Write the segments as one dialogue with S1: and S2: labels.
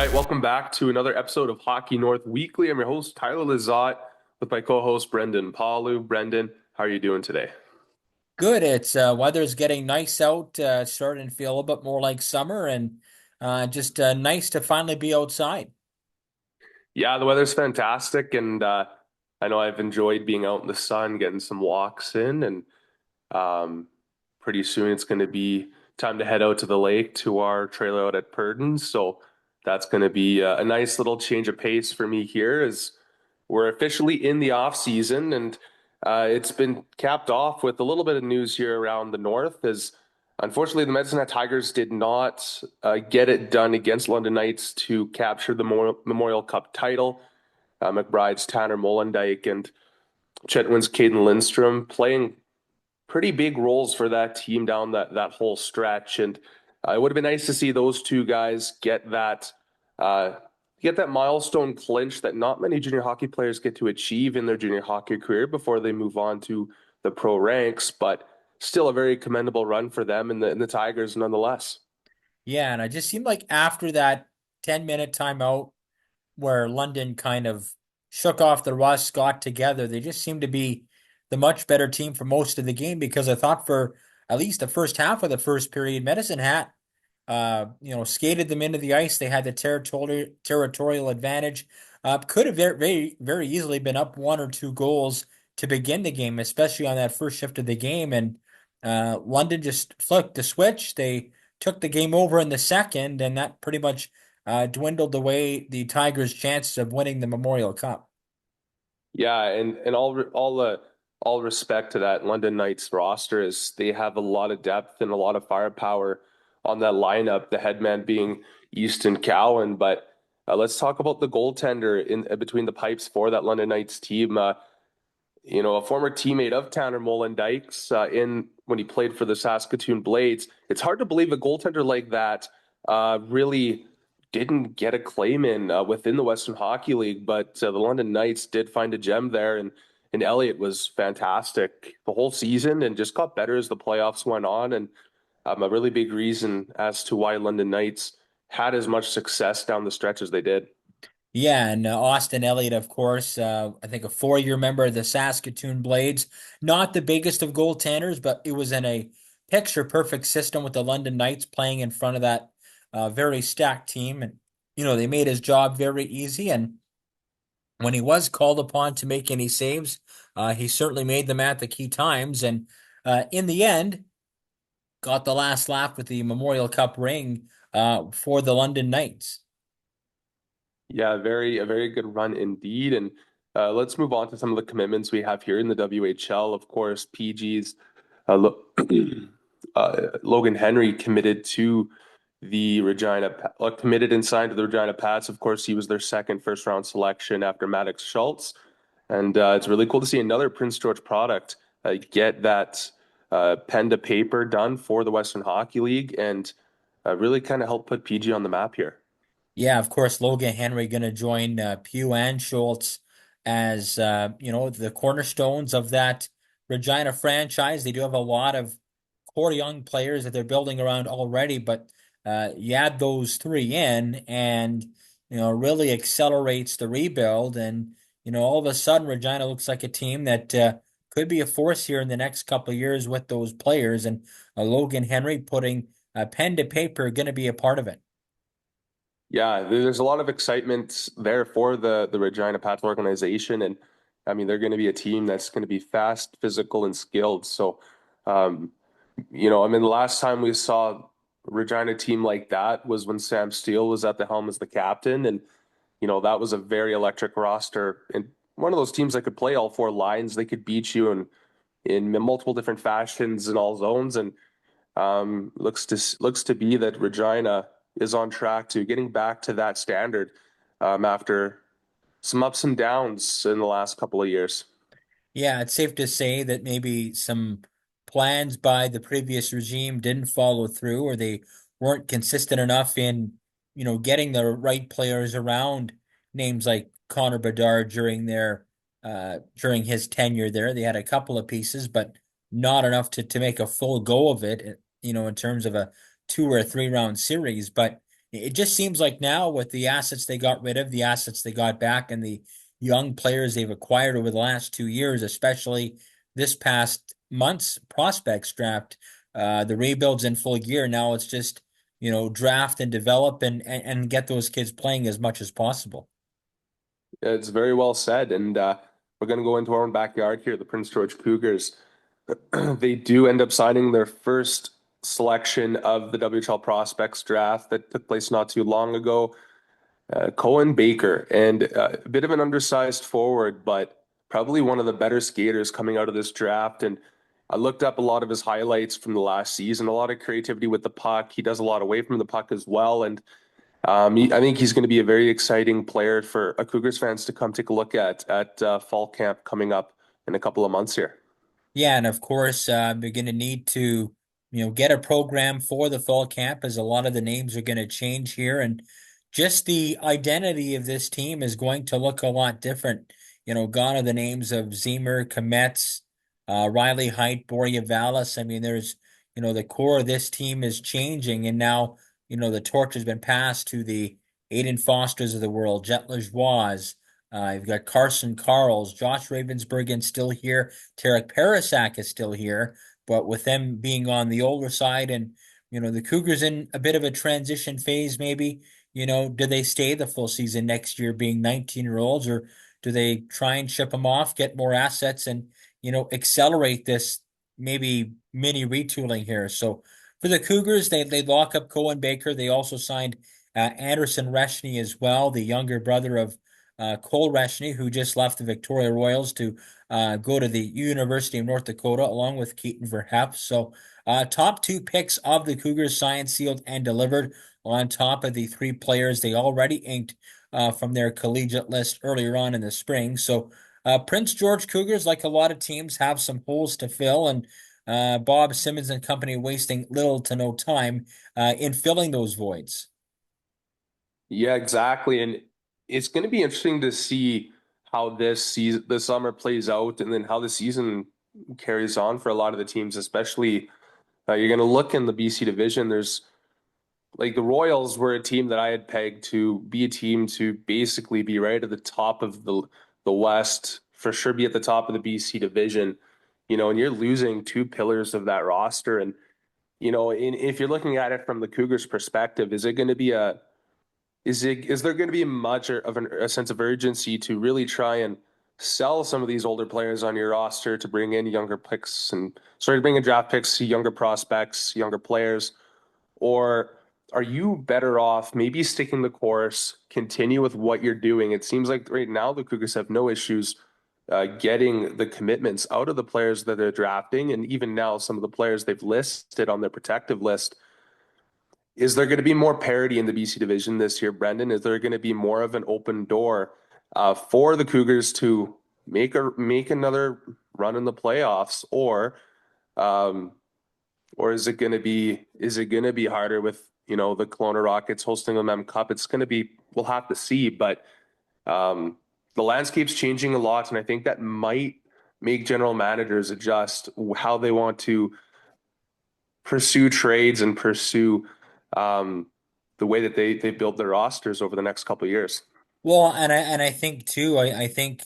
S1: right, welcome back to another episode of Hockey North Weekly. I'm your host, Tyler Lizotte, with my co-host, Brendan Paulu. Brendan, how are you doing today?
S2: Good. It's weather's getting nice out, starting to feel a little bit more like summer, and just nice to finally be outside.
S1: Yeah, the weather's fantastic, and I know I've enjoyed being out in the sun, getting some walks in, and um, pretty soon it's going to be time to head out to the lake to our trailer out at Purdon's. So that's going to be a nice little change of pace for me here as we're officially in the off season, and it's been capped off with a little bit of news here around the north. As unfortunately, the Medicine Hat Tigers did not get it done against London Knights to capture the Memorial Cup title. McBride's Tanner Molendyk and Chetwin's Caden Lindstrom playing pretty big roles for that team down that whole stretch. And it would have been nice to see those two guys uh, get that milestone clinch that not many junior hockey players get to achieve in their junior hockey career before they move on to the pro ranks. But still a very commendable run for them and the Tigers nonetheless.
S2: Yeah, and I just seemed like after that 10-minute timeout where London kind of shook off the rust, got together, they just seemed to be the much better team for most of the game because I thought for at least the first half of the first period, Medicine Hat skated them into the ice. They had the territorial advantage. Could have very, very easily been up one or two goals to begin the game, especially on that first shift of the game. And London just flipped the switch. They took the game over in the second, and that pretty much dwindled away the Tigers' chances of winning the Memorial Cup.
S1: Yeah, and all respect to that London Knights roster is they have a lot of depth and a lot of firepower on that lineup. The headman being Easton Cowan, but let's talk about the goaltender in between the pipes for that London Knights team. A former teammate of Tanner Molendyk's in when he played for the Saskatoon Blades. It's hard to believe a goaltender like that really didn't get a claim in within the Western Hockey League, but the London Knights did find a gem there, and Elliott was fantastic the whole season and just got better as the playoffs went on, and a really big reason as to why London Knights had as much success down the stretch as they did.
S2: Yeah, and Austin Elliott, of course, I think a 4-year member of the Saskatoon Blades. Not the biggest of goaltenders, but it was in a picture-perfect system with the London Knights playing in front of that very stacked team. And, they made his job very easy. And when he was called upon to make any saves, he certainly made them at the key times. And in the end, got the last laugh with the Memorial Cup ring for the London Knights.
S1: Yeah, a very good run indeed. And let's move on to some of the commitments we have here in the WHL. Of course, PG's uh, Lo- Logan Henry committed to the committed and signed to the Regina Pats. Of course, he was their second first round selection after Maddox Schultz. And it's really cool to see another Prince George product get that pen to paper done for the Western Hockey League and really kind of help put PG on the map here.
S2: Yeah, of course, Logan Henry going to join Pugh and Schultz as the cornerstones of that Regina franchise. They do have a lot of core young players that they're building around already, but you add those three in, and really accelerates the rebuild. And all of a sudden, Regina looks like a team that could be a force here in the next couple of years with those players. And Logan Henry putting pen to paper going to be a part of it.
S1: Yeah, there's a lot of excitement there for the Regina Pats organization, and I mean they're going to be a team that's going to be fast, physical, and skilled. So, um, I mean the last time we saw a Regina team like that was when Sam Steele was at the helm as the captain, and that was a very electric roster and one of those teams that could play all four lines. They could beat you in multiple different fashions in all zones, and looks to be that Regina is on track to getting back to that standard after some ups and downs in the last couple of years.
S2: Yeah, it's safe to say that maybe some plans by the previous regime didn't follow through, or they weren't consistent enough in, getting the right players around names like Connor Bedard during his tenure there. They had a couple of pieces, but not enough to make a full go of it, in terms of a 2 or 3 round series. But it just seems like now with the assets they got rid of, the assets they got back, and the young players they've acquired over the last 2 years, especially this past month's prospects draft, the rebuild's in full gear. Now it's just, draft and develop and get those kids playing as much as possible.
S1: It's very well said. And we're going to go into our own backyard here, the Prince George Cougars. They do end up signing their first selection of the WHL prospects draft that took place not too long ago. Cohen Baker, and a bit of an undersized forward, but probably one of the better skaters coming out of this draft. And I looked up a lot of his highlights from the last season, a lot of creativity with the puck. He does a lot away from the puck as well. And I think he's going to be a very exciting player for Cougars fans to come take a look at fall camp coming up in a couple of months here.
S2: Yeah, and of course, you're going to need to, get a program for the fall camp as a lot of the names are going to change here, and just the identity of this team is going to look a lot different. Gone are the names of Zemer, Kometz, Riley Heidt, Borja Vallis. I mean, there's, the core of this team is changing, and now, the torch has been passed to the Aiden Fosters of the world, Jet Lajoie. You've got Carson Carls, Josh Ravensbergen still here. Tarek Parasak is still here, but with them being on the older side and, the Cougars in a bit of a transition phase, maybe, do they stay the full season next year being 19-year-olds, or do they try and ship them off, get more assets and, accelerate this maybe mini retooling here? So for the Cougars, they lock up Cohen Baker. They also signed Anderson Reshney as well, the younger brother of Cole Reshney, who just left the Victoria Royals to go to the University of North Dakota, along with Keaton Verhep. So, top two picks of the Cougars signed, sealed, and delivered on top of the three players they already inked from their collegiate list earlier on in the spring. So, Prince George Cougars, like a lot of teams, have some holes to fill, and Bob Simmons and company wasting little to no time in filling those voids.
S1: Yeah, exactly. And it's going to be interesting to see how this summer plays out, and then how the season carries on for a lot of the teams, especially you're going to look in the BC division. There's like the Royals were a team that I had pegged to be a team to basically be right at the top of the West, for sure be at the top of the BC division, and you're losing two pillars of that roster. And, if you're looking at it from the Cougars perspective, is there going to be much of a sense of urgency to really try and sell some of these older players on your roster to bring in younger picks and sorry to bring in draft picks, younger prospects, younger players? Or are you better off maybe sticking the course, continue with what you're doing? It seems like right now the Cougars have no issues getting the commitments out of the players that they're drafting. And even now, some of the players they've listed on their protective list. Is there going to be more parity in the BC division this year, Brendan? Is there going to be more of an open door for the Cougars to make another run in the playoffs, um, or is it going to be harder with the Kelowna Rockets hosting the Mem Cup? It's going to be we'll have to see, but um, the landscape's changing a lot, and I think that might make general managers adjust how they want to pursue trades and pursue um, the way that they build their rosters over the next couple of years.
S2: Well, and I think too, I think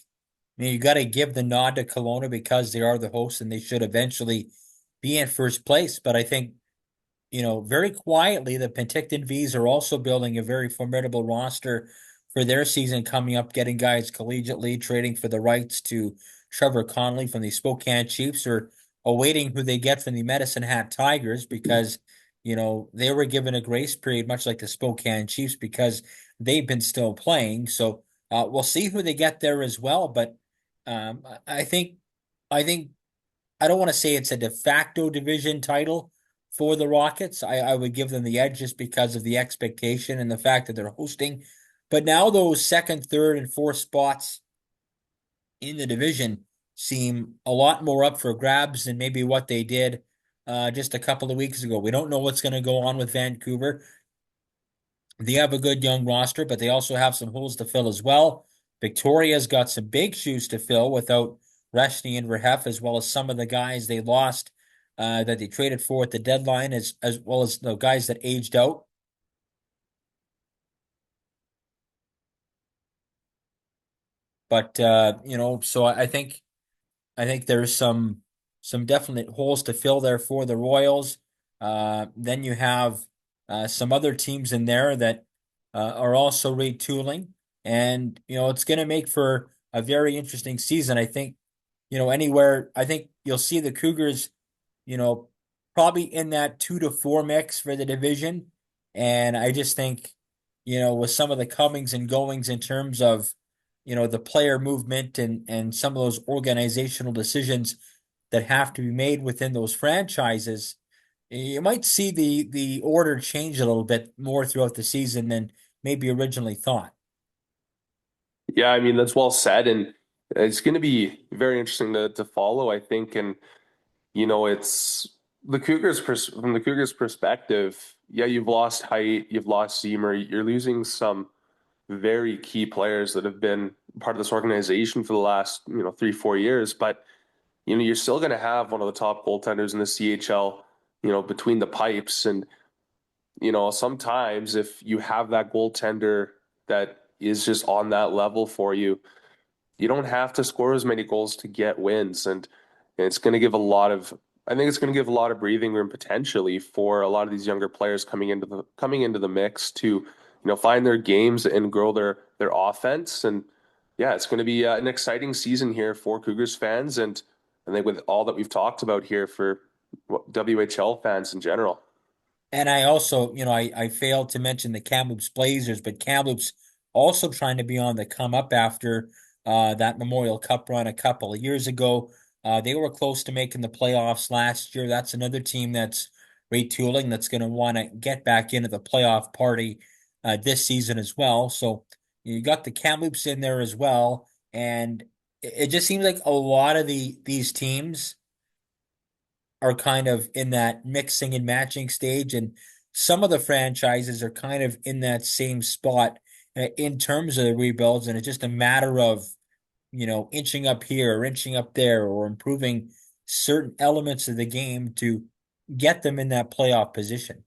S2: you got to give the nod to Kelowna because they are the hosts and they should eventually be in first place. But I think, very quietly, the Penticton Vees are also building a very formidable roster for their season coming up, getting guys collegiately, trading for the rights to Trevor Connolly from the Spokane Chiefs, or awaiting who they get from the Medicine Hat Tigers because, they were given a grace period, much like the Spokane Chiefs, because they've been still playing. So we'll see who they get there as well. But I think, I think I don't want to say it's a de facto division title for the Rockets. I would give them the edge just because of the expectation and the fact that they're hosting. But now those second, third, and fourth spots in the division seem a lot more up for grabs than maybe what they did just a couple of weeks ago. We don't know what's going to go on with Vancouver. They have a good young roster, but they also have some holes to fill as well. Victoria's got some big shoes to fill without Reshney and Verhef, as well as some of the guys they lost that they traded for at the deadline, as well as the guys that aged out. But so I think there's some definite holes to fill there for the Royals. Then you have some other teams in there that are also retooling, and it's going to make for a very interesting season. I think anywhere. I think you'll see the Cougars, you know, probably in that 2 to 4 mix for the division, and I just think with some of the comings and goings in terms of the player movement and some of those organizational decisions that have to be made within those franchises, you might see the order change a little bit more throughout the season than maybe originally thought.
S1: Yeah, I mean that's well said, and it's going to be very interesting to follow, I think. And it's from the Cougars' perspective. Yeah, you've lost height, you've lost Seamer, you're losing some very key players that have been part of this organization for the last 3 4 years. But you're still going to have one of the top goaltenders in the CHL, between the pipes. And sometimes if you have that goaltender that is just on that level for you, you don't have to score as many goals to get wins. And it's going to give a lot of, I think it's going to give a lot of breathing room potentially for a lot of these younger players coming into the mix to, find their games and grow their offense. And yeah, it's going to be an exciting season here for Cougars fans. And I think with all that we've talked about here for WHL fans in general.
S2: And I also, I failed to mention the Kamloops Blazers, but Kamloops also trying to be on the come up after that Memorial Cup run a couple of years ago. They were close to making the playoffs last year. That's another team that's retooling that's going to want to get back into the playoff party this season as well. So you got the Kamloops in there as well, and it just seems like a lot of these teams are kind of in that mixing and matching stage, and some of the franchises are kind of in that same spot in terms of the rebuilds, and it's just a matter of inching up here or inching up there or improving certain elements of the game to get them in that playoff position.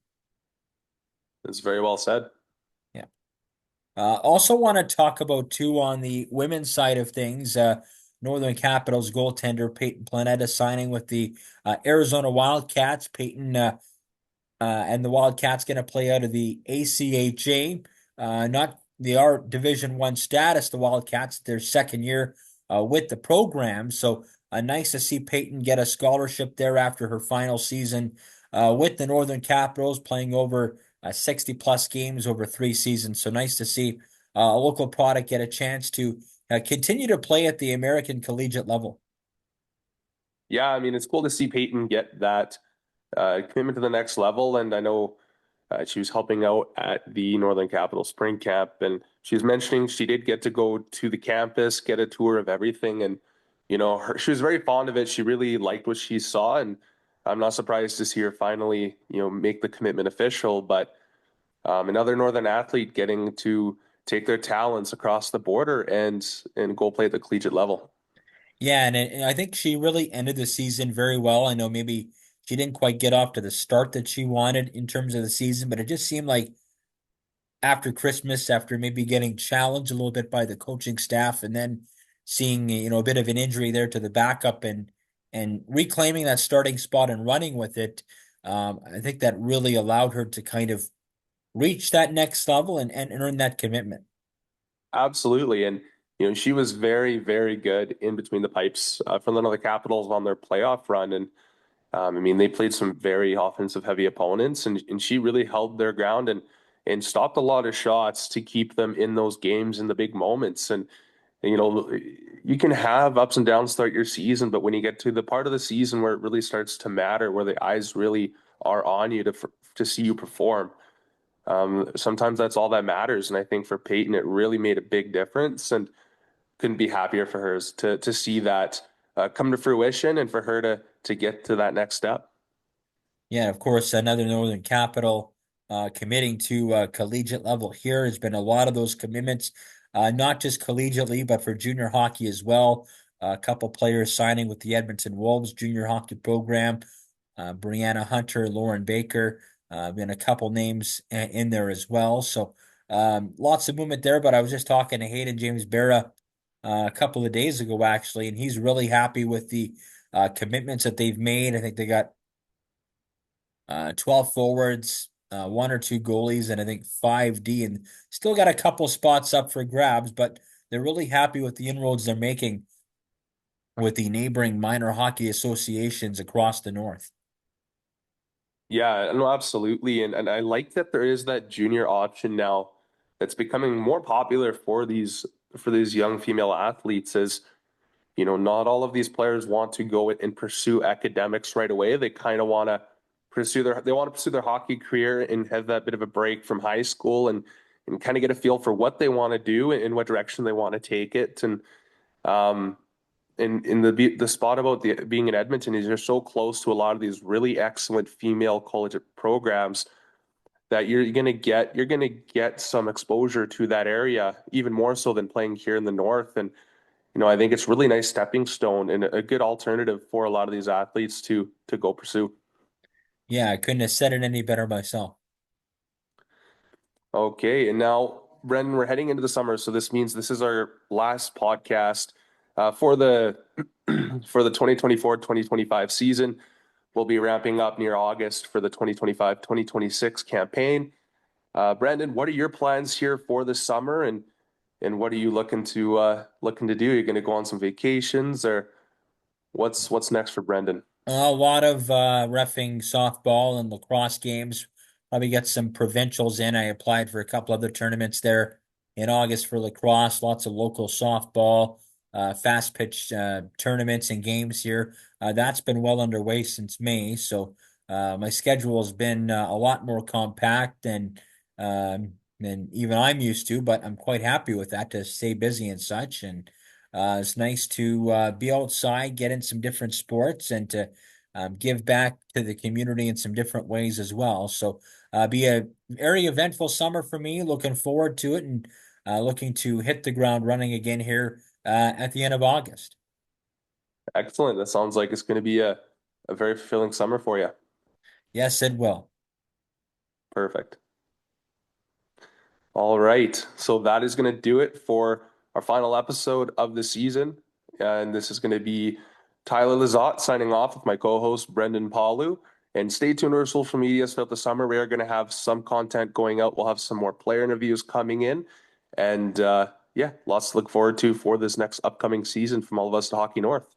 S1: It's very well said.
S2: Yeah. Also want to talk about too on the women's side of things. Northern Capitals goaltender Peyton Planeta signing with the Arizona Wildcats. Peyton and the Wildcats going to play out of the ACHA. Not the our Division 1 status. The Wildcats their second year with the program, so nice to see Peyton get a scholarship there after her final season with the Northern Capitals, playing over 60 plus games over 3 seasons. So nice to see a local product get a chance to continue to play at the American collegiate level.
S1: Yeah, I mean, it's cool to see Peyton get that commitment to the next level. And I know she was helping out at the Northern Capital Spring Camp, and she was mentioning she did get to go to the campus, get a tour of everything, and she was very fond of it. She really liked what she saw, and I'm not surprised to see her finally, make the commitment official. But another Northern athlete getting to take their talents across the border and go play at the collegiate level.
S2: Yeah, and I think she really ended the season very well. I know maybe she didn't quite get off to the start that she wanted in terms of the season, but it just seemed like after Christmas, after maybe getting challenged a little bit by the coaching staff, and then seeing a bit of an injury there to the backup and reclaiming that starting spot and running with it, I think that really allowed her to kind of reach that next level and earn that commitment.
S1: Absolutely. And, she was very, very good in between the pipes for the Capitals on their playoff run. And I mean, they played some very offensive heavy opponents, and she really held their ground and stopped a lot of shots to keep them in those games in the big moments. And you can have ups and downs throughout your season, but when you get to the part of the season where it really starts to matter, where the eyes really are on you to see you perform, sometimes that's all that matters. And I think for Peyton, it really made a big difference, and couldn't be happier for her to see that come to fruition and for her to get to that next step.
S2: Yeah, of course, another Northern Capital committing to collegiate level here. Has been a lot of those commitments, not just collegiately, but for junior hockey as well. A couple players signing with the Edmonton Wolves junior hockey program. Brianna Hunter, Lauren Baker, been a couple names in there as well. So lots of movement there. But I was just talking to Hayden James Barra a couple of days ago, actually, and he's really happy with the commitments that they've made. I think they got 12 forwards, one or two goalies, and I think 5D, and still got a couple spots up for grabs, but they're really happy with the inroads they're making with the neighboring minor hockey associations across the north.
S1: Yeah, no, absolutely. And I like that there is that junior option now that's becoming more popular for these young female athletes as, you know, not all of these players want to go and pursue academics right away. They kind of want to they want to pursue their hockey career and have that bit of a break from high school and kind of get a feel for what they want to do and in what direction they want to take it. And um in the spot about the being in Edmonton is you're so close to a lot of these really excellent female collegiate programs that you're gonna get some exposure to that area even more so than playing here in the north. And you know, I think it's really nice stepping stone and a good alternative for a lot of these athletes to go pursue.
S2: Yeah, I couldn't have said it any better myself.
S1: Okay, and now Brendan, we're heading into the summer, so this means this is our last podcast for the for the 2024-2025 season. We'll be ramping up near August for the 2025-2026 campaign. Brandon, what are your plans here for the summer, and what are you looking to do? You're going to go on some vacations, or what's next for Brendan?
S2: A lot of reffing softball and lacrosse games. Probably get some provincials in. I applied for a couple other tournaments there in August for lacrosse. Lots of local softball, fast pitch tournaments and games here. That's been well underway since May. So my schedule has been a lot more compact than even I'm used to, but I'm quite happy with that to stay busy and such. And it's nice to be outside, get in some different sports, and to give back to the community in some different ways as well. So, be a very eventful summer for me. Looking forward to it, and looking to hit the ground running again here at the end of August.
S1: Excellent. That sounds like it's going to be a very fulfilling summer for you.
S2: Yes, it will.
S1: Perfect. All right. So that is going to do it for our final episode of the season. And this is going to be Tyler Lizotte signing off with my co-host Brendan Palu. And stay tuned to our social media throughout the summer. We are going to have some content going out. We'll have some more player interviews coming in. And yeah, lots to look forward to for this next upcoming season from all of us to Hockey North.